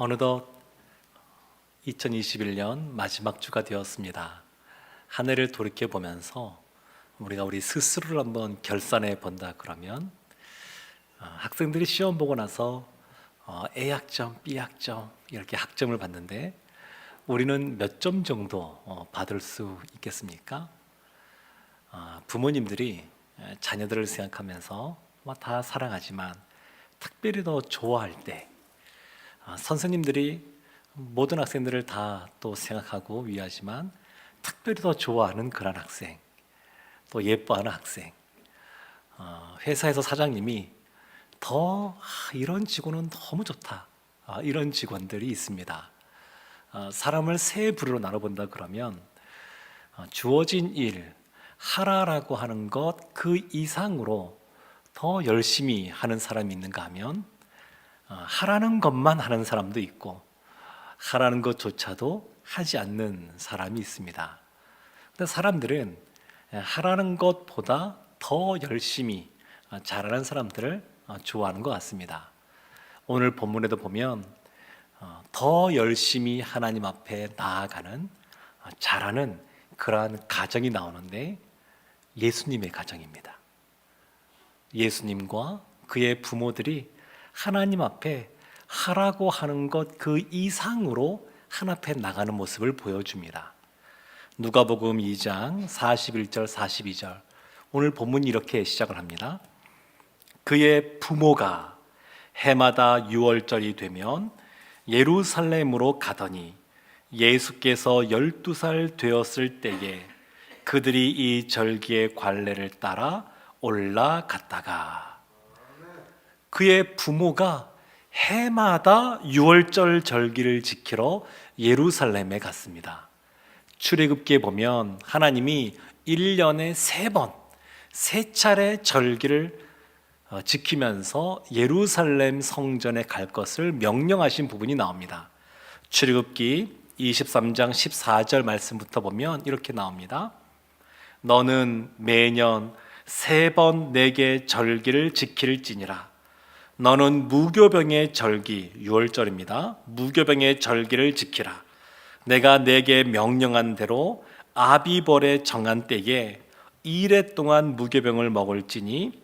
어느덧 2021년 마지막 주가 되었습니다. 한 해를 돌이켜 보면서 우리가 우리 스스로를 한번 결산해 본다 그러면 학생들이 시험 보고 나서 A학점, B학점 이렇게 학점을 받는데 우리는 몇 점 정도 받을 수 있겠습니까? 부모님들이 자녀들을 생각하면서 다 사랑하지만 특별히 더 좋아할 때 선생님들이 모든 학생들을 다 또 생각하고 위하지만 특별히 더 좋아하는 그런 학생, 또 예뻐하는 학생, 회사에서 사장님이 이런 직원은 너무 좋다, 이런 직원들이 있습니다. 사람을 세 부류로 나눠본다 그러면 주어진 일 하라라고 하는 것 그 이상으로 더 열심히 하는 사람이 있는가 하면 하라는 것만 하는 사람도 있고 하라는 것조차도 하지 않는 사람이 있습니다. 근데 사람들은 하라는 것보다 더 열심히 잘하는 사람들을 좋아하는 것 같습니다. 오늘 본문에도 보면 더 열심히 하나님 앞에 나아가는 잘하는 그러한 가정이 나오는데 예수님의 가정입니다. 예수님과 그의 부모들이 하나님 앞에 하라고 하는 것 그 이상으로 하나님 앞에 나가는 모습을 보여줍니다. 누가복음 2장 41절 42절 오늘 본문이 이렇게 시작을 합니다. 그의 부모가 해마다 유월절이 되면 예루살렘으로 가더니 예수께서 12살 되었을 때에 그들이 이 절기의 관례를 따라 올라갔다가 그의 부모가 해마다 유월절 절기를 지키러 예루살렘에 갔습니다. 출애굽기에 보면 하나님이 1년에 3번, 3차례 절기를 지키면서 예루살렘 성전에 갈 것을 명령하신 부분이 나옵니다. 출애굽기 23장 14절 말씀부터 보면 이렇게 나옵니다. 너는 매년 3번 내게 절기를 지킬지니라. 너는 무교병의 절기, 유월절입니다. 무교병의 절기를 지키라. 내가 내게 명령한 대로 아비벌에 정한 때에 2일 동안 무교병을 먹을지니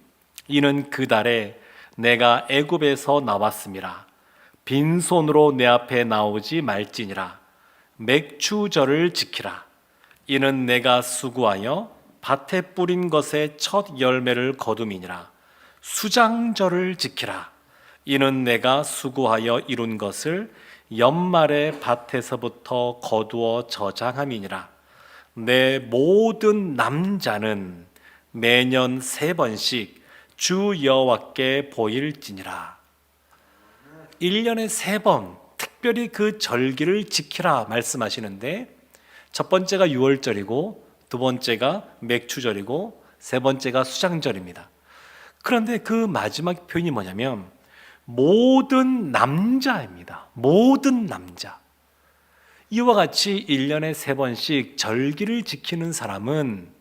이는 그 달에 내가 애굽에서 나왔음이라. 빈손으로 내 앞에 나오지 말지니라. 맥추절을 지키라. 이는 내가 수고하여 밭에 뿌린 것의 첫 열매를 거둠이니라. 수장절을 지키라. 이는 내가 수고하여 이룬 것을 연말에 밭에서부터 거두어 저장함이니라. 내 모든 남자는 매년 3번씩 주 여호와께 보일지니라. 1년에 3번 특별히 그 절기를 지키라 말씀하시는데 첫 번째가 유월절이고 두 번째가 맥추절이고 세 번째가 수장절입니다. 그런데 그 마지막 표현이 뭐냐면 모든 남자입니다. 모든 남자. 이와 같이 1년에 3번씩 절기를 지키는 사람은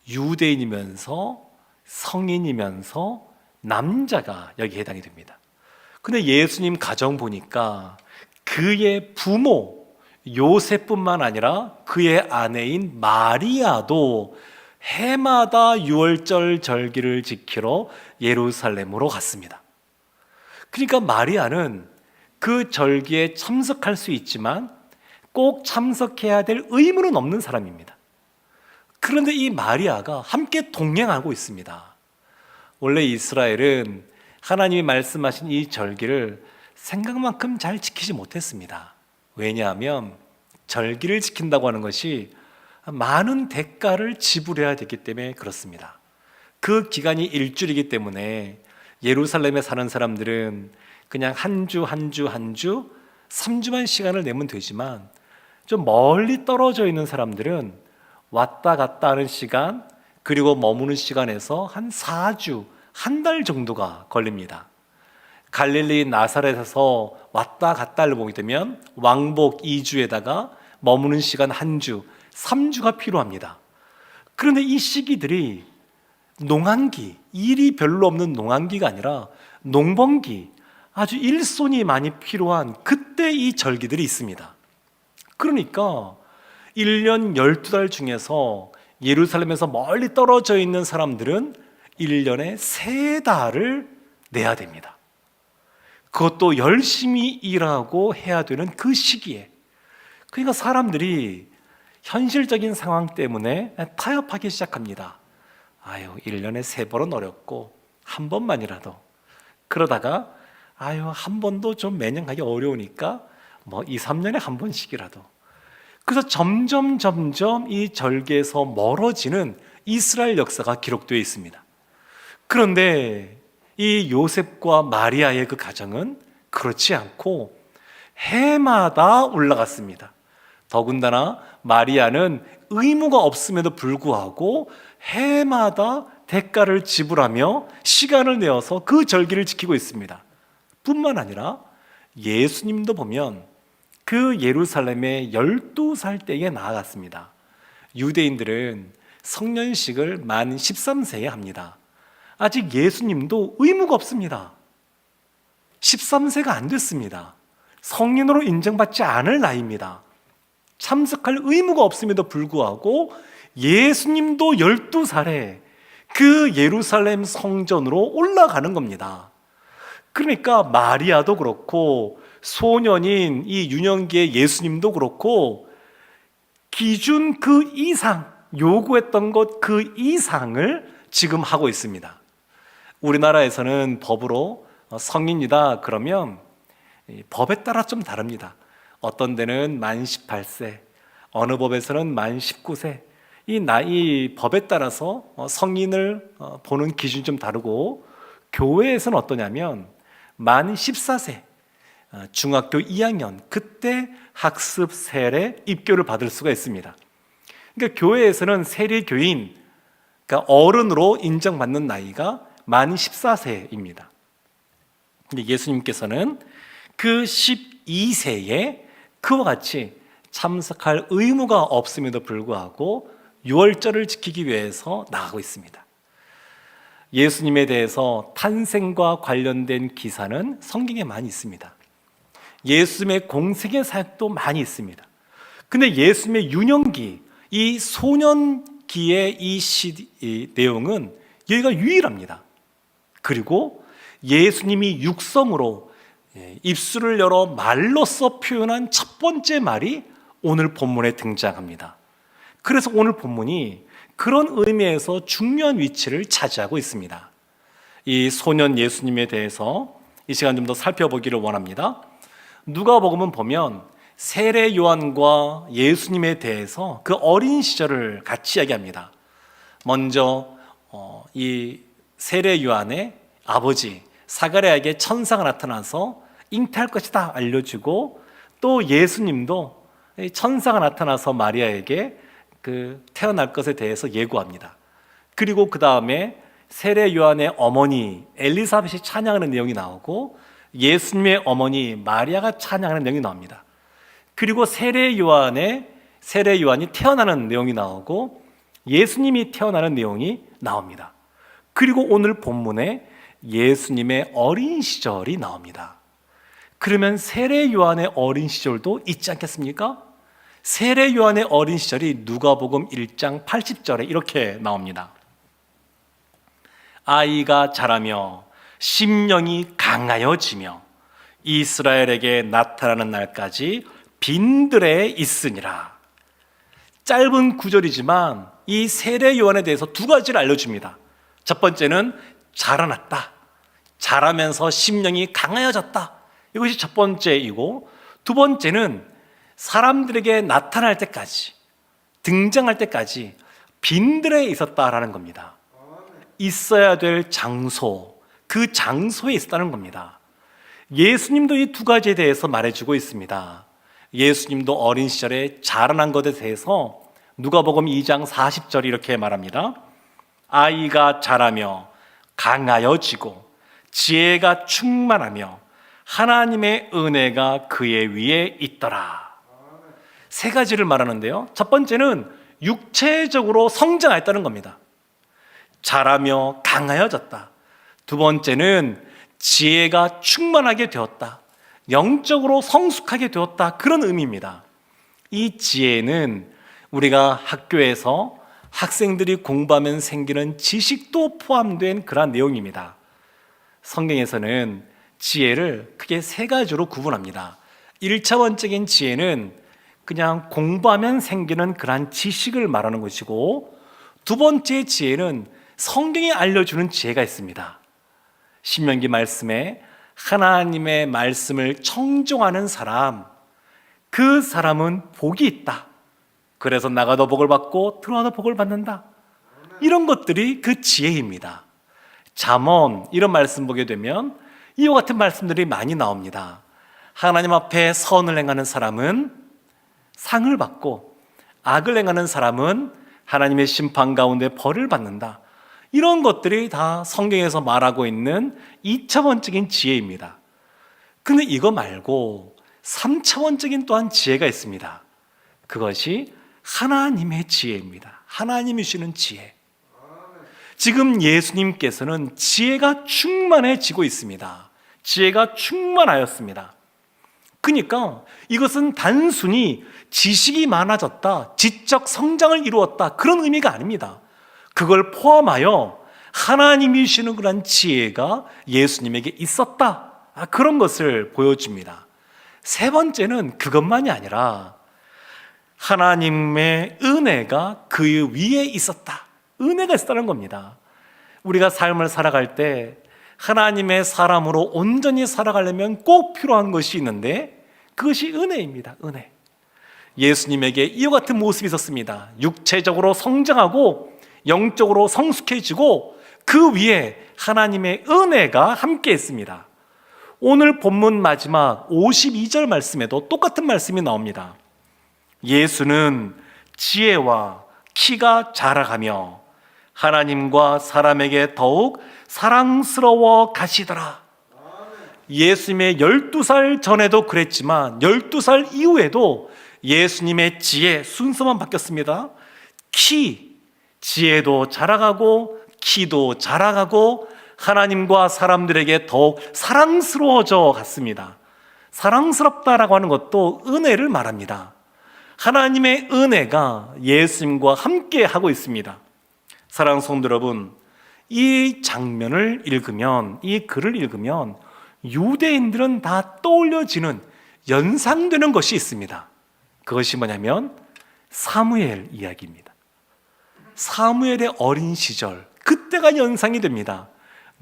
유대인이면서 성인이면서 남자가 여기 해당이 됩니다. 근데 예수님 가정 보니까 그의 부모 요셉뿐만 아니라 그의 아내인 마리아도 해마다 유월절 절기를 지키러 예루살렘으로 갔습니다. 그러니까 마리아는 그 절기에 참석할 수 있지만 꼭 참석해야 될 의무는 없는 사람입니다. 그런데 이 마리아가 함께 동행하고 있습니다. 원래 이스라엘은 하나님이 말씀하신 이 절기를 생각만큼 잘 지키지 못했습니다. 왜냐하면 절기를 지킨다고 하는 것이 많은 대가를 지불해야 되기 때문에 그렇습니다. 그 기간이 일주일이기 때문에 예루살렘에 사는 사람들은 그냥 한 주 3주만 시간을 내면 되지만 좀 멀리 떨어져 있는 사람들은 왔다 갔다 하는 시간 그리고 머무는 시간에서 한 4주, 한 달 정도가 걸립니다. 갈릴리 나사렛에서 왔다 갔다를 보게 되면 왕복 2주에다가 머무는 시간 1주, 3주가 필요합니다. 그런데 이 시기들이 농한기, 일이 별로 없는 농한기가 아니라 농번기, 아주 일손이 많이 필요한 그때 이 절기들이 있습니다. 그러니까 1년 12달 중에서 예루살렘에서 멀리 떨어져 있는 사람들은 1년에 3달을 내야 됩니다. 그것도 열심히 일하고 해야 되는 그 시기에. 그러니까 사람들이 현실적인 상황 때문에 타협하기 시작합니다. 1년에 3번은 어렵고 한 번만이라도. 그러다가 한 번도 좀 매년 가기 어려우니까 2, 3년에 한 번씩이라도. 그래서 점점 이 절기에서 멀어지는 이스라엘 역사가 기록되어 있습니다. 그런데 이 요셉과 마리아의 그 가정은 그렇지 않고 해마다 올라갔습니다. 더군다나 마리아는 의무가 없음에도 불구하고 해마다 대가를 지불하며 시간을 내어서 그 절기를 지키고 있습니다. 뿐만 아니라 예수님도 보면 그 예루살렘에 12살 때에 나아갔습니다. 유대인들은 성년식을 만 13세에 합니다. 아직 예수님도 의무가 없습니다. 13세가 안 됐습니다. 성인으로 인정받지 않을 나이입니다. 참석할 의무가 없음에도 불구하고 예수님도 12살에 그 예루살렘 성전으로 올라가는 겁니다. 그러니까 마리아도 그렇고 소년인 이 유년기의 예수님도 그렇고 기준 그 이상, 요구했던 것 그 이상을 지금 하고 있습니다. 우리나라에서는 법으로 성인이다 그러면 법에 따라 좀 다릅니다. 어떤 데는 만 18세, 어느 법에서는 만 19세. 이 나이 법에 따라서 성인을 보는 기준이 좀 다르고, 교회에서는 어떠냐면 만 14세, 중학교 2학년 그때 학습 세례 입교를 받을 수가 있습니다. 그러니까 교회에서는 세례교인, 그러니까 어른으로 인정받는 나이가 만 14세입니다. 근데 예수님께서는 그 12세에 그와 같이 참석할 의무가 없음에도 불구하고 유월절을 지키기 위해서 나가고 있습니다. 예수님에 대해서 탄생과 관련된 기사는 성경에 많이 있습니다. 예수님의 공생의 사역도 많이 있습니다. 근데 예수님의 유년기, 이 소년기의 이 내용은 여기가 유일합니다. 그리고 예수님이 육성으로 입술을 열어 말로써 표현한 첫 번째 말이 오늘 본문에 등장합니다. 그래서 오늘 본문이 그런 의미에서 중요한 위치를 차지하고 있습니다. 이 소년 예수님에 대해서 이 시간 좀 더 살펴보기를 원합니다. 누가복음은 보면 세례 요한과 예수님에 대해서 그 어린 시절을 같이 이야기합니다. 먼저 이 세례 요한의 아버지 사가랴에게 천사가 나타나서 잉태할 것이다 알려주고, 또 예수님도 천사가 나타나서 마리아에게 그 태어날 것에 대해서 예고합니다. 그리고 그 다음에 세례 요한의 어머니 엘리사벳이 찬양하는 내용이 나오고, 예수님의 어머니 마리아가 찬양하는 내용이 나옵니다. 그리고 세례 요한이 태어나는 내용이 나오고 예수님이 태어나는 내용이 나옵니다. 그리고 오늘 본문에 예수님의 어린 시절이 나옵니다. 그러면 세례 요한의 어린 시절도 있지 않겠습니까? 세례 요한의 어린 시절이 누가복음 1장 80절에 이렇게 나옵니다. 아이가 자라며 심령이 강하여지며 이스라엘에게 나타나는 날까지 빈들에 있으니라. 짧은 구절이지만 이 세례 요한에 대해서 두 가지를 알려줍니다. 첫 번째는 자라났다, 자라면서 심령이 강하여졌다, 이것이 첫 번째이고, 두 번째는 사람들에게 나타날 때까지, 등장할 때까지 빈들에 있었다라는 겁니다. 있어야 될 장소, 그 장소에 있었다는 겁니다. 예수님도 이 두 가지에 대해서 말해주고 있습니다. 예수님도 어린 시절에 자라난 것에 대해서 누가복음 2장 40절 이렇게 말합니다. 아이가 자라며 강하여지고 지혜가 충만하며 하나님의 은혜가 그의 위에 있더라. 세 가지를 말하는데요. 첫 번째는 육체적으로 성장했다는 겁니다. 자라며 강하여졌다. 두 번째는 지혜가 충만하게 되었다, 영적으로 성숙하게 되었다, 그런 의미입니다. 이 지혜는 우리가 학교에서 학생들이 공부하면 생기는 지식도 포함된 그러한 내용입니다. 성경에서는 지혜를 크게 세 가지로 구분합니다. 1차원적인 지혜는 그냥 공부하면 생기는 그러한 지식을 말하는 것이고, 두 번째 지혜는 성경이 알려주는 지혜가 있습니다. 신명기 말씀에 하나님의 말씀을 청종하는 사람, 그 사람은 복이 있다, 그래서 나가도 복을 받고 들어와도 복을 받는다, 이런 것들이 그 지혜입니다. 잠언 이런 말씀 보게 되면 이와 같은 말씀들이 많이 나옵니다. 하나님 앞에 선을 행하는 사람은 상을 받고 악을 행하는 사람은 하나님의 심판 가운데 벌을 받는다, 이런 것들이 다 성경에서 말하고 있는 2차원적인 지혜입니다. 근데 이거 말고 3차원적인 또한 지혜가 있습니다. 그것이 하나님의 지혜입니다. 하나님이 주시는 지혜. 지금 예수님께서는 지혜가 충만해지고 있습니다. 지혜가 충만하였습니다. 그러니까 이것은 단순히 지식이 많아졌다, 지적 성장을 이루었다, 그런 의미가 아닙니다. 그걸 포함하여 하나님이 주시는 그런 지혜가 예수님에게 있었다, 그런 것을 보여줍니다. 세 번째는 그것만이 아니라 하나님의 은혜가 그 위에 있었다, 은혜가 있었다는 겁니다. 우리가 삶을 살아갈 때 하나님의 사람으로 온전히 살아가려면 꼭 필요한 것이 있는데, 그것이 은혜입니다. 은혜. 예수님에게 이와 같은 모습이 있었습니다. 육체적으로 성장하고 영적으로 성숙해지고 그 위에 하나님의 은혜가 함께 있습니다. 오늘 본문 마지막 52절 말씀에도 똑같은 말씀이 나옵니다. 예수는 지혜와 키가 자라가며 하나님과 사람에게 더욱 사랑스러워 가시더라. 예수님의 12살 전에도 그랬지만 12살 이후에도 예수님의 지혜 순서만 바뀌었습니다. 지혜도 자라가고 키도 자라가고 하나님과 사람들에게 더욱 사랑스러워져 갔습니다. 사랑스럽다라고 하는 것도 은혜를 말합니다. 하나님의 은혜가 예수님과 함께 하고 있습니다. 사랑하는 성도 여러분, 이 장면을 읽으면, 이 글을 읽으면 유대인들은 다 떠올려지는, 연상되는 것이 있습니다. 그것이 뭐냐면 사무엘 이야기입니다. 사무엘의 어린 시절, 그때가 연상이 됩니다.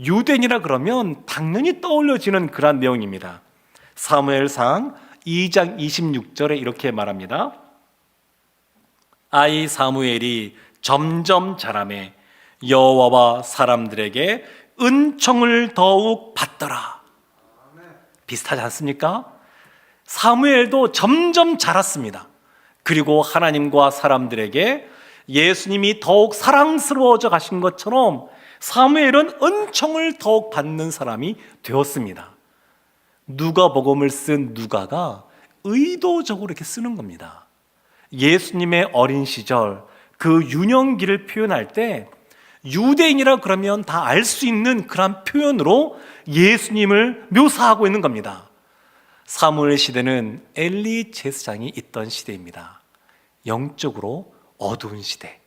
유대인이라 그러면 당연히 떠올려지는 그런 내용입니다. 사무엘상 2장 26절에 이렇게 말합니다. 아이 사무엘이 점점 자라매 여호와와 사람들에게 은총을 더욱 받더라. 비슷하지 않습니까? 사무엘도 점점 자랐습니다. 그리고 하나님과 사람들에게 예수님이 더욱 사랑스러워져 가신 것처럼 사무엘은 은총을 더욱 받는 사람이 되었습니다. 누가복음을 쓴 누가가 의도적으로 이렇게 쓰는 겁니다. 예수님의 어린 시절 그 유년기를 표현할 때 유대인이라 그러면 다 알 수 있는 그런 표현으로 예수님을 묘사하고 있는 겁니다. 사무엘 시대는 엘리 제사장이 있던 시대입니다. 영적으로 어두운 시대,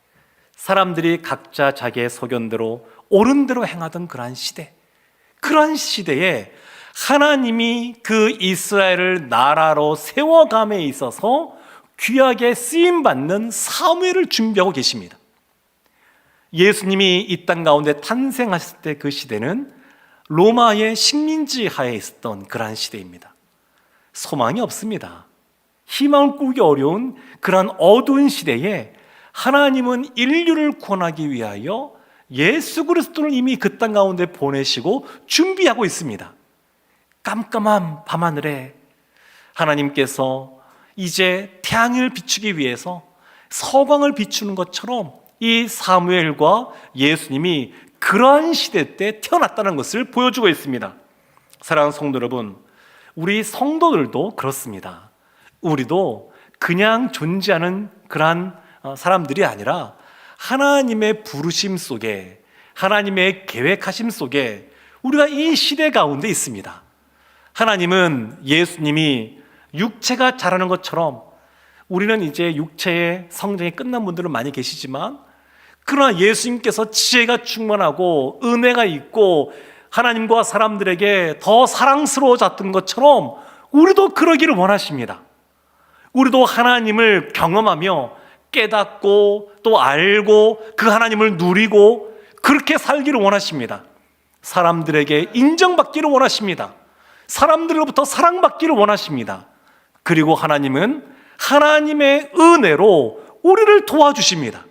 사람들이 각자 자기의 소견대로 옳은 대로 행하던 그러한 시대, 그러한 시대에 하나님이 그 이스라엘을 나라로 세워감에 있어서 귀하게 쓰임받는 사무엘을 준비하고 계십니다. 예수님이 이 땅 가운데 탄생하실 때 그 시대는 로마의 식민지 하에 있었던 그러한 시대입니다. 소망이 없습니다. 희망을 꾸기 어려운 그러한 어두운 시대에 하나님은 인류를 구원하기 위하여 예수 그리스도를 이미 그 땅 가운데 보내시고 준비하고 있습니다. 깜깜한 밤하늘에 하나님께서 이제 태양을 비추기 위해서 서광을 비추는 것처럼 이 사무엘과 예수님이 그러한 시대 때 태어났다는 것을 보여주고 있습니다. 사랑하는 성도 여러분, 우리 성도들도 그렇습니다. 우리도 그냥 존재하는 그러한 사람들이 아니라 하나님의 부르심 속에, 하나님의 계획하심 속에 우리가 이 시대 가운데 있습니다. 하나님은 예수님이 육체가 자라는 것처럼 우리는 이제 육체의 성장이 끝난 분들은 많이 계시지만, 그러나 예수님께서 지혜가 충만하고 은혜가 있고 하나님과 사람들에게 더 사랑스러워졌던 것처럼 우리도 그러기를 원하십니다. 우리도 하나님을 경험하며 깨닫고 또 알고 그 하나님을 누리고 그렇게 살기를 원하십니다. 사람들에게 인정받기를 원하십니다. 사람들로부터 사랑받기를 원하십니다. 그리고 하나님은 하나님의 은혜로 우리를 도와주십니다.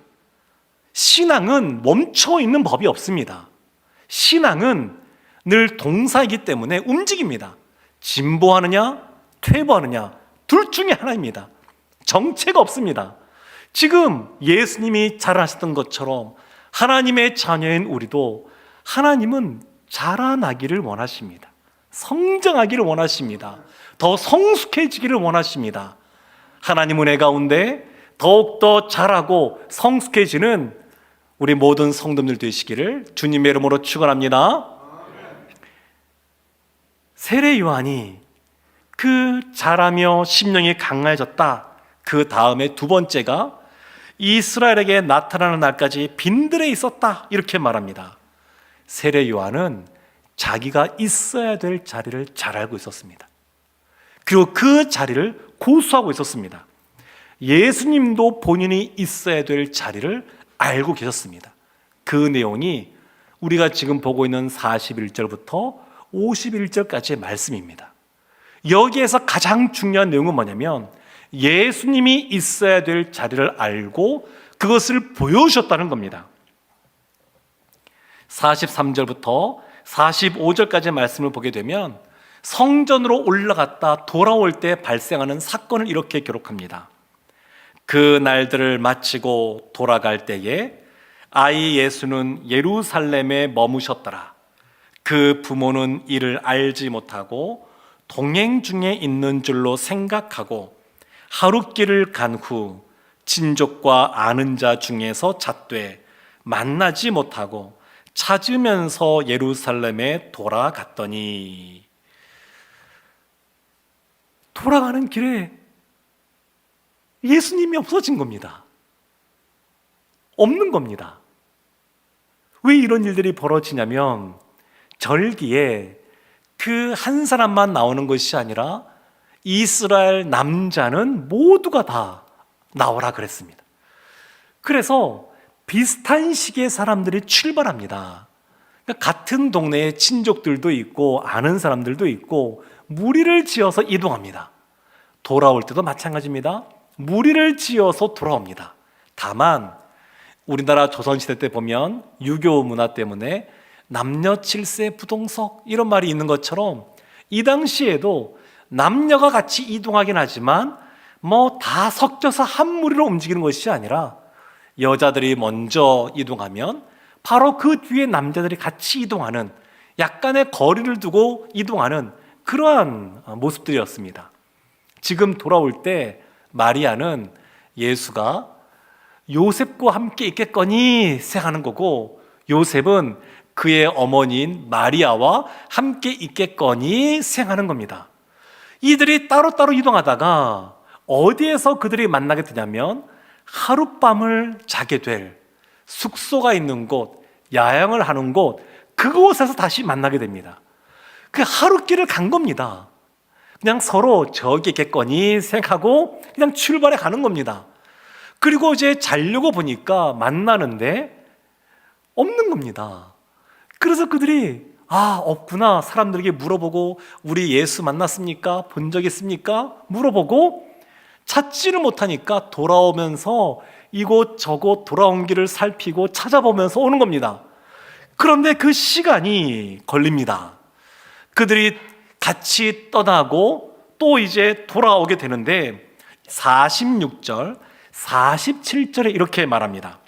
신앙은 멈춰 있는 법이 없습니다. 신앙은 늘 동사이기 때문에 움직입니다. 진보하느냐 퇴보하느냐 둘 중에 하나입니다. 정체가 없습니다. 지금 예수님이 자라셨던 것처럼 하나님의 자녀인 우리도 하나님은 자라나기를 원하십니다. 성장하기를 원하십니다. 더 성숙해지기를 원하십니다. 하나님 은혜 가운데 더욱더 자라고 성숙해지는 우리 모든 성도들 되시기를 주님의 이름으로 축원합니다. 세례 요한이 그 자라며 심령이 강해졌다. 그 다음에 두 번째가 이스라엘에게 나타나는 날까지 빈들에 있었다. 이렇게 말합니다. 세례 요한은 자기가 있어야 될 자리를 잘 알고 있었습니다. 그리고 그 자리를 고수하고 있었습니다. 예수님도 본인이 있어야 될 자리를 알고 계셨습니다. 그 내용이 우리가 지금 보고 있는 41절부터 51절까지의 말씀입니다. 여기에서 가장 중요한 내용은 뭐냐면 예수님이 있어야 될 자리를 알고 그것을 보여주셨다는 겁니다. 43절부터 45절까지의 말씀을 보게 되면 성전으로 올라갔다 돌아올 때 발생하는 사건을 이렇게 기록합니다. 그 날들을 마치고 돌아갈 때에 아이 예수는 예루살렘에 머무셨더라. 그 부모는 이를 알지 못하고 동행 중에 있는 줄로 생각하고 하룻길을 간 후 친족과 아는 자 중에서 찾되 만나지 못하고 찾으면서 예루살렘에 돌아갔더니, 돌아가는 길에 예수님이 없어진 겁니다. 없는 겁니다. 왜 이런 일들이 벌어지냐면 절기에 그 한 사람만 나오는 것이 아니라 이스라엘 남자는 모두가 다 나오라 그랬습니다. 그래서 비슷한 시기에 사람들이 출발합니다. 그러니까 같은 동네에 친족들도 있고 아는 사람들도 있고 무리를 지어서 이동합니다. 돌아올 때도 마찬가지입니다. 무리를 지어서 돌아옵니다. 다만 우리나라 조선시대 때 보면 유교 문화 때문에 남녀 칠세 부동석 이런 말이 있는 것처럼 이 당시에도 남녀가 같이 이동하긴 하지만 뭐 다 섞여서 한 무리로 움직이는 것이 아니라 여자들이 먼저 이동하면 바로 그 뒤에 남자들이 같이 이동하는, 약간의 거리를 두고 이동하는 그러한 모습들이었습니다. 지금 돌아올 때 마리아는 예수가 요셉과 함께 있겠거니 생각하는 거고, 요셉은 그의 어머니인 마리아와 함께 있겠거니 생각하는 겁니다. 이들이 따로따로 이동하다가 어디에서 그들이 만나게 되냐면 하룻밤을 자게 될 숙소가 있는 곳, 야영을 하는 곳, 그곳에서 다시 만나게 됩니다. 그 하룻길을 간 겁니다. 그냥 서로 저기 있겠거니 생각하고 그냥 출발해 가는 겁니다. 그리고 이제 자려고 보니까 만나는데 없는 겁니다. 그래서 그들이 없구나, 사람들에게 물어보고 우리 예수 만났습니까? 본 적 있습니까? 물어보고 찾지를 못하니까 돌아오면서 이곳 저곳 돌아온 길을 살피고 찾아보면서 오는 겁니다. 그런데 그 시간이 걸립니다. 그들이 같이 떠나고 또 이제 돌아오게 되는데 46절, 47절에 이렇게 말합니다.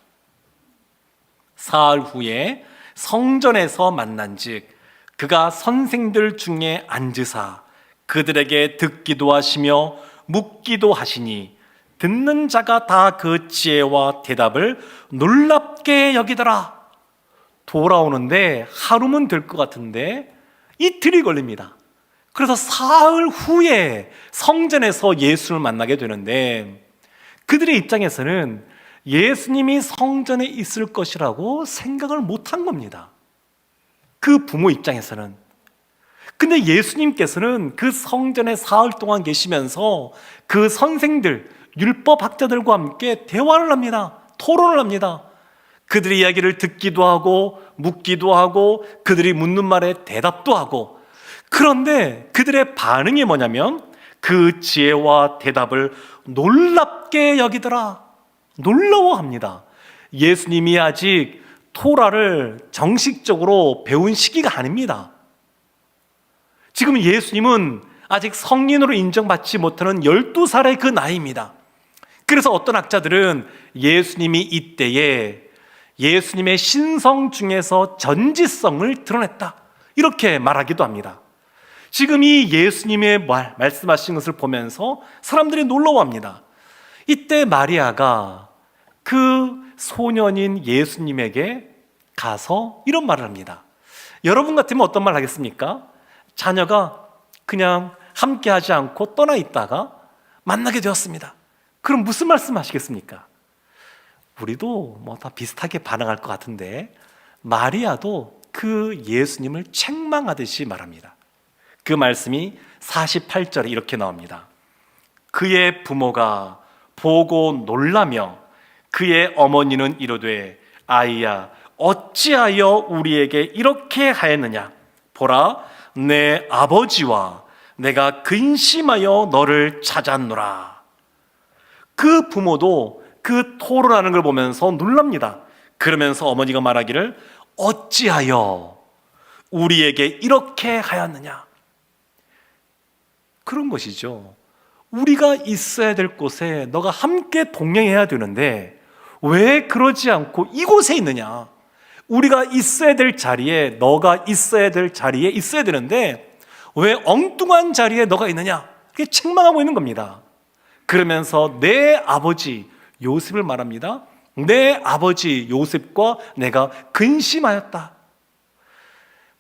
사흘 후에 성전에서 만난즉 그가 선생들 중에 앉으사 그들에게 듣기도 하시며 묻기도 하시니 듣는 자가 다 그 지혜와 대답을 놀랍게 여기더라. 돌아오는데 하루면 될 것 같은데 이틀이 걸립니다. 그래서 사흘 후에 성전에서 예수를 만나게 되는데 그들의 입장에서는 예수님이 성전에 있을 것이라고 생각을 못한 겁니다. 그 부모 입장에서는. 근데 예수님께서는 그 성전에 사흘 동안 계시면서 그 선생들, 율법학자들과 함께 대화를 합니다. 토론을 합니다. 그들의 이야기를 듣기도 하고 묻기도 하고 그들이 묻는 말에 대답도 하고, 그런데 그들의 반응이 뭐냐면 그 지혜와 대답을 놀랍게 여기더라. 놀라워합니다. 예수님이 아직 토라를 정식적으로 배운 시기가 아닙니다. 지금 예수님은 아직 성인으로 인정받지 못하는 12살의 그 나이입니다. 그래서 어떤 학자들은 예수님이 이때에 예수님의 신성 중에서 전지성을 드러냈다, 이렇게 말하기도 합니다. 지금 이 예수님의 말씀하신 것을 보면서 사람들이 놀라워합니다. 이때 마리아가 그 소년인 예수님에게 가서 이런 말을 합니다. 여러분 같으면 어떤 말 하겠습니까? 자녀가 그냥 함께 하지 않고 떠나 있다가 만나게 되었습니다. 그럼 무슨 말씀 하시겠습니까? 우리도 뭐 다 비슷하게 반응할 것 같은데 마리아도 그 예수님을 책망하듯이 말합니다. 그 말씀이 48절에 이렇게 나옵니다. 그의 부모가 보고 놀라며 그의 어머니는 이르되 아이야 어찌하여 우리에게 이렇게 하였느냐, 보라 내 아버지와 내가 근심하여 너를 찾았노라. 그 부모도 그 토론하는 걸 보면서 놀랍니다. 그러면서 어머니가 말하기를 어찌하여 우리에게 이렇게 하였느냐. 그런 것이죠. 우리가 있어야 될 곳에 너가 함께 동행해야 되는데 왜 그러지 않고 이곳에 있느냐. 우리가 있어야 될 자리에 너가 있어야 될 자리에 있어야 되는데 왜 엉뚱한 자리에 너가 있느냐, 이렇게 책망하고 있는 겁니다. 그러면서 내 아버지 요셉을 말합니다. 내 아버지 요셉과 내가 근심하였다.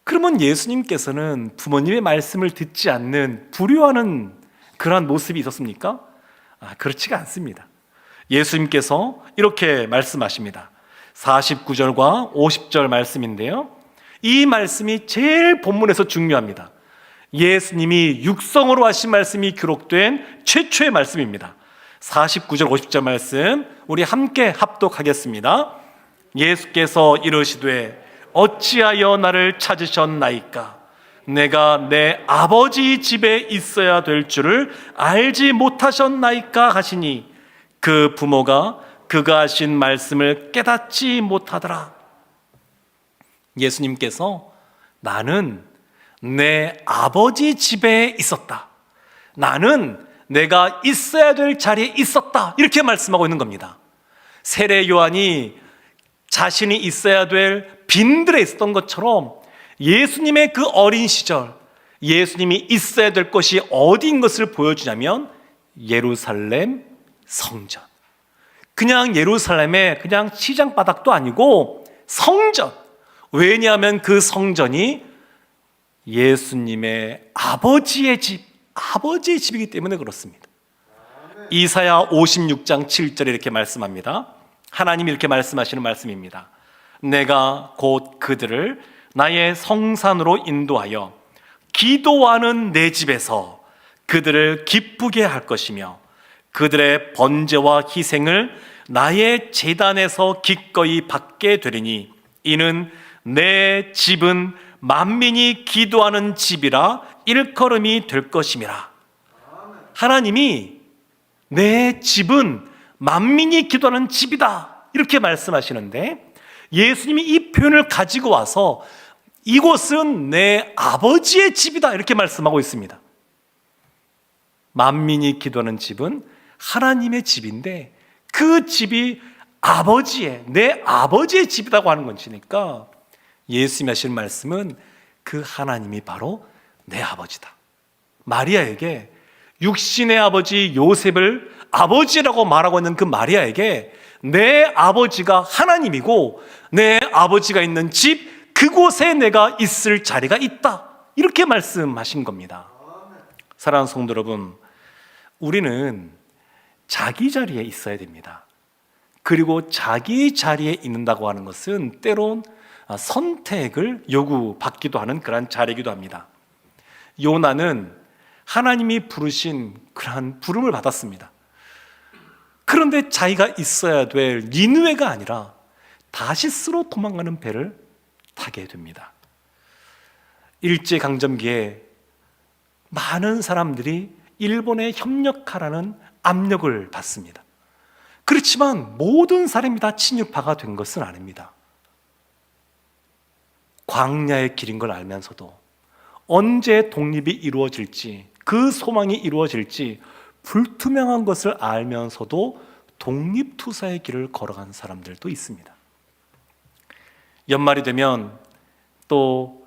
그러면 예수님께서는 부모님의 말씀을 듣지 않는 불효하는 그러한 모습이 있었습니까? 그렇지가 않습니다. 예수님께서 이렇게 말씀하십니다. 49절과 50절 말씀인데요, 이 말씀이 제일 본문에서 중요합니다. 예수님이 육성으로 하신 말씀이 기록된 최초의 말씀입니다. 49절 50절 말씀 우리 함께 합독하겠습니다. 예수께서 이르시되 어찌하여 나를 찾으셨나이까? 내가 내 아버지 집에 있어야 될 줄을 알지 못하셨나이까 하시니 그 부모가 그가 하신 말씀을 깨닫지 못하더라. 예수님께서 나는 내 아버지 집에 있었다, 나는 내가 있어야 될 자리에 있었다, 이렇게 말씀하고 있는 겁니다. 세례 요한이 자신이 있어야 될 빈들에 있었던 것처럼 예수님의 그 어린 시절 예수님이 있어야 될 것이 어디인 것을 보여주냐면 예루살렘 성전. 그냥 예루살렘의 그냥 시장 바닥도 아니고 성전. 왜냐하면 그 성전이 예수님의 아버지의 집이기 때문에 그렇습니다. 이사야 56장 7절에 이렇게 말씀합니다. 하나님이 이렇게 말씀하시는 말씀입니다. 내가 곧 그들을 나의 성산으로 인도하여 기도하는 내 집에서 그들을 기쁘게 할 것이며 그들의 번제와 희생을 나의 제단에서 기꺼이 받게 되리니 이는 내 집은 만민이 기도하는 집이라 일컬음이 될 것임이라. 하나님이 내 집은 만민이 기도하는 집이다, 이렇게 말씀하시는데 예수님이 이 표현을 가지고 와서 이곳은 내 아버지의 집이다, 이렇게 말씀하고 있습니다. 만민이 기도하는 집은 하나님의 집인데 그 집이 내 아버지의 집이라고 하는 것이니까 예수님이 하시는 말씀은 그 하나님이 바로 내 아버지다. 마리아에게 육신의 아버지 요셉을 아버지라고 말하고 있는 그 마리아에게 내 아버지가 하나님이고 내 아버지가 있는 집 그곳에 내가 있을 자리가 있다, 이렇게 말씀하신 겁니다. 사랑하는 성도 여러분, 우리는 자기 자리에 있어야 됩니다. 그리고 자기 자리에 있는다고 하는 것은 때론 선택을 요구받기도 하는 그러한 자리이기도 합니다. 요나는 하나님이 부르신 그러한 부름을 받았습니다. 그런데 자기가 있어야 될 니느웨가 아니라 다시스로 도망가는 배를 타게 됩니다. 일제강점기에 많은 사람들이 일본에 협력하라는 압력을 받습니다. 그렇지만 모든 사람이 다 친일파가 된 것은 아닙니다. 광야의 길인 걸 알면서도 언제 독립이 이루어질지, 그 소망이 이루어질지 불투명한 것을 알면서도 독립투사의 길을 걸어간 사람들도 있습니다. 연말이 되면 또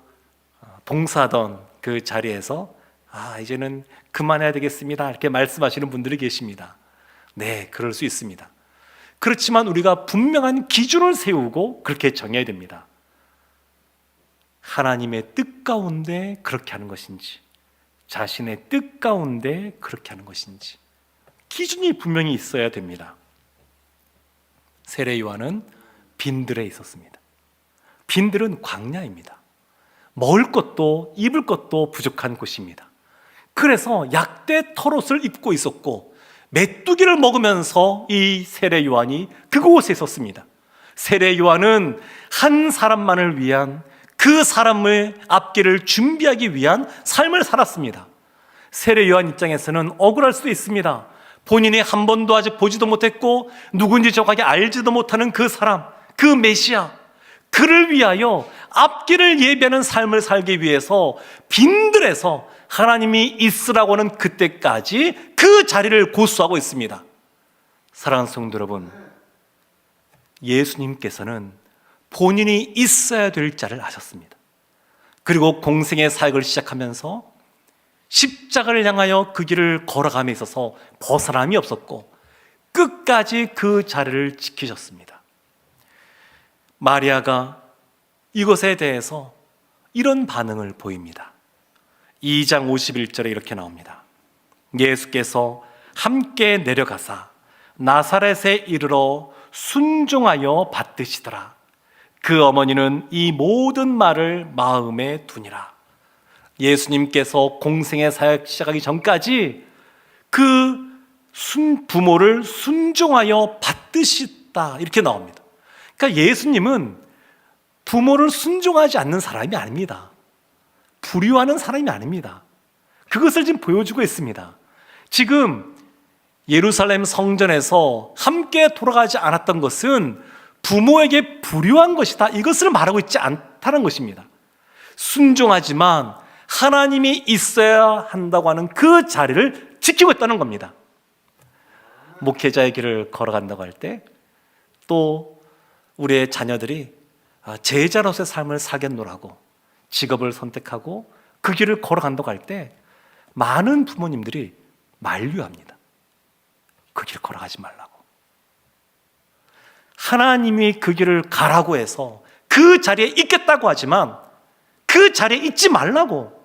봉사하던 그 자리에서 이제는 그만해야 되겠습니다, 이렇게 말씀하시는 분들이 계십니다. 네, 그럴 수 있습니다. 그렇지만 우리가 분명한 기준을 세우고 그렇게 정해야 됩니다. 하나님의 뜻 가운데 그렇게 하는 것인지, 자신의 뜻 가운데 그렇게 하는 것인지 기준이 분명히 있어야 됩니다. 세례 요한은 빈들에 있었습니다. 빈들은 광야입니다. 먹을 것도 입을 것도 부족한 곳입니다. 그래서 약대 털옷을 입고 있었고 메뚜기를 먹으면서 이 세례 요한이 그곳에 있었습니다. 세례 요한은 한 사람만을 위한, 그 사람의 앞길을 준비하기 위한 삶을 살았습니다. 세례 요한 입장에서는 억울할 수도 있습니다. 본인이 한 번도 아직 보지도 못했고 누군지 정확하게 알지도 못하는 그 사람, 그 메시아, 그를 위하여 앞길을 예비하는 삶을 살기 위해서 빈들에서 하나님이 있으라고 하는 그때까지 그 자리를 고수하고 있습니다. 사랑하는 성도 여러분, 예수님께서는 본인이 있어야 될 자리를 아셨습니다. 그리고 공생의 사역을 시작하면서 십자가를 향하여 그 길을 걸어감에 있어서 벗어남이 없었고 끝까지 그 자리를 지키셨습니다. 마리아가 이것에 대해서 이런 반응을 보입니다. 2장 51절에 이렇게 나옵니다. 예수께서 함께 내려가사 나사렛에 이르러 순종하여 받드시더라. 그 어머니는 이 모든 말을 마음에 두니라. 예수님께서 공생의 사역 시작하기 전까지 그 부모를 순종하여 받드시다, 이렇게 나옵니다. 그러니까 예수님은 부모를 순종하지 않는 사람이 아닙니다. 불효하는 사람이 아닙니다. 그것을 지금 보여주고 있습니다. 지금 예루살렘 성전에서 함께 돌아가지 않았던 것은 부모에게 불효한 것이다, 이것을 말하고 있지 않다는 것입니다. 순종하지만 하나님이 있어야 한다고 하는 그 자리를 지키고 있다는 겁니다. 목회자의 길을 걸어간다고 할 때 또 우리의 자녀들이 제자로서의 삶을 살겠노라고 직업을 선택하고 그 길을 걸어간다고 할 때 많은 부모님들이 만류합니다. 그 길을 걸어가지 말라고. 하나님이 그 길을 가라고 해서 그 자리에 있겠다고 하지만 그 자리에 있지 말라고,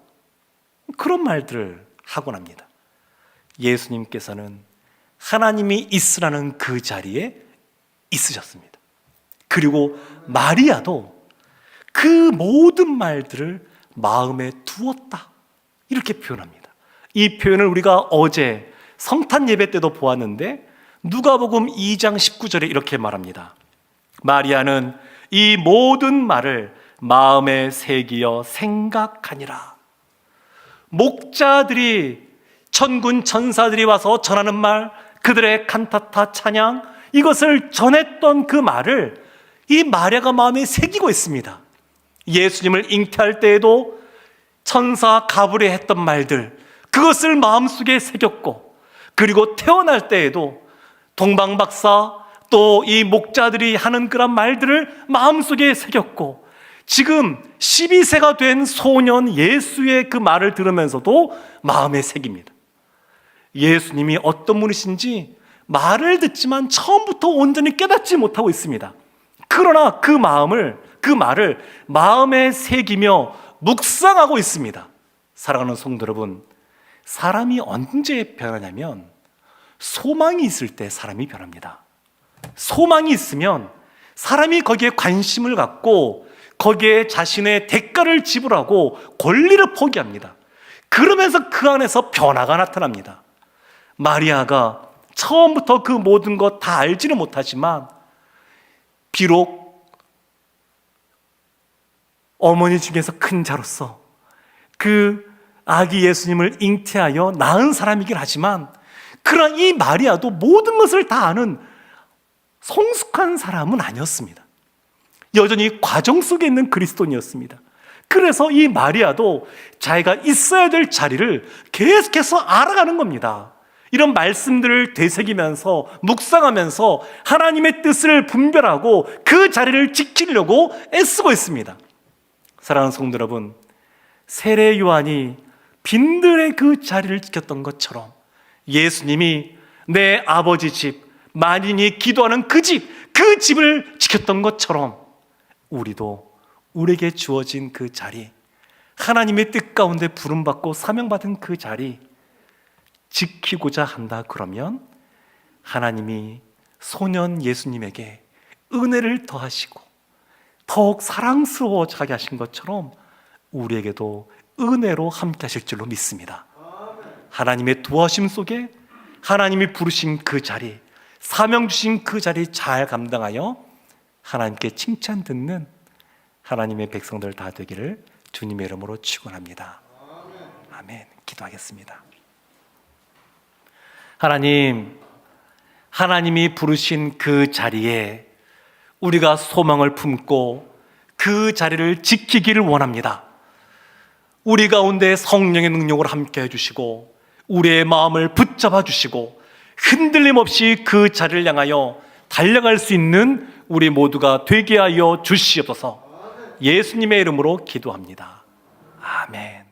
그런 말들을 하곤 합니다. 예수님께서는 하나님이 있으라는 그 자리에 있으셨습니다. 그리고 마리아도 그 모든 말들을 마음에 두었다, 이렇게 표현합니다. 이 표현을 우리가 어제 성탄 예배 때도 보았는데 누가복음 2장 19절에 이렇게 말합니다. 마리아는 이 모든 말을 마음에 새기어 생각하니라. 목자들이, 천군 천사들이 와서 전하는 말, 그들의 칸타타 찬양, 이것을 전했던 그 말을 이 마리아가 마음에 새기고 있습니다. 예수님을 잉태할 때에도 천사 가브리엘이 했던 말들, 그것을 마음속에 새겼고, 그리고 태어날 때에도 동방박사 또 이 목자들이 하는 그런 말들을 마음속에 새겼고, 지금 12세가 된 소년 예수의 그 말을 들으면서도 마음에 새깁니다. 예수님이 어떤 분이신지 말을 듣지만 처음부터 온전히 깨닫지 못하고 있습니다. 그러나 그 말을 마음에 새기며 묵상하고 있습니다. 사랑하는 성도 여러분, 사람이 언제 변하냐면 소망이 있을 때 사람이 변합니다. 소망이 있으면 사람이 거기에 관심을 갖고 거기에 자신의 대가를 지불하고 권리를 포기합니다. 그러면서 그 안에서 변화가 나타납니다. 마리아가 처음부터 그 모든 것 다 알지는 못하지만 비록 어머니 중에서 큰 자로서 그 아기 예수님을 잉태하여 낳은 사람이긴 하지만, 그러나 이 마리아도 모든 것을 다 아는 성숙한 사람은 아니었습니다. 여전히 과정 속에 있는 그리스도인이었습니다. 그래서 이 마리아도 자기가 있어야 될 자리를 계속해서 알아가는 겁니다. 이런 말씀들을 되새기면서 묵상하면서 하나님의 뜻을 분별하고 그 자리를 지키려고 애쓰고 있습니다. 사랑하는 성도 여러분, 세례 요한이 빈들의 그 자리를 지켰던 것처럼 예수님이 내 아버지 집, 만인이 기도하는 그 집을 지켰던 것처럼 우리도 우리에게 주어진 그 자리, 하나님의 뜻 가운데 부름받고 사명받은 그 자리 지키고자 한다. 그러면 하나님이 소년 예수님에게 은혜를 더하시고 더욱 사랑스러워지게 하신 것처럼 우리에게도 은혜로 함께 하실 줄로 믿습니다. 하나님의 도와심 속에 하나님이 부르신 그 자리, 사명 주신 그 자리 잘 감당하여 하나님께 칭찬 듣는 하나님의 백성들 다 되기를 주님의 이름으로 축원합니다. 아멘. 기도하겠습니다. 하나님이 부르신 그 자리에 우리가 소망을 품고 그 자리를 지키기를 원합니다. 우리 가운데 성령의 능력으로 함께 해주시고 우리의 마음을 붙잡아 주시고 흔들림 없이 그 자리를 향하여 달려갈 수 있는 우리 모두가 되게 하여 주시옵소서. 예수님의 이름으로 기도합니다. 아멘.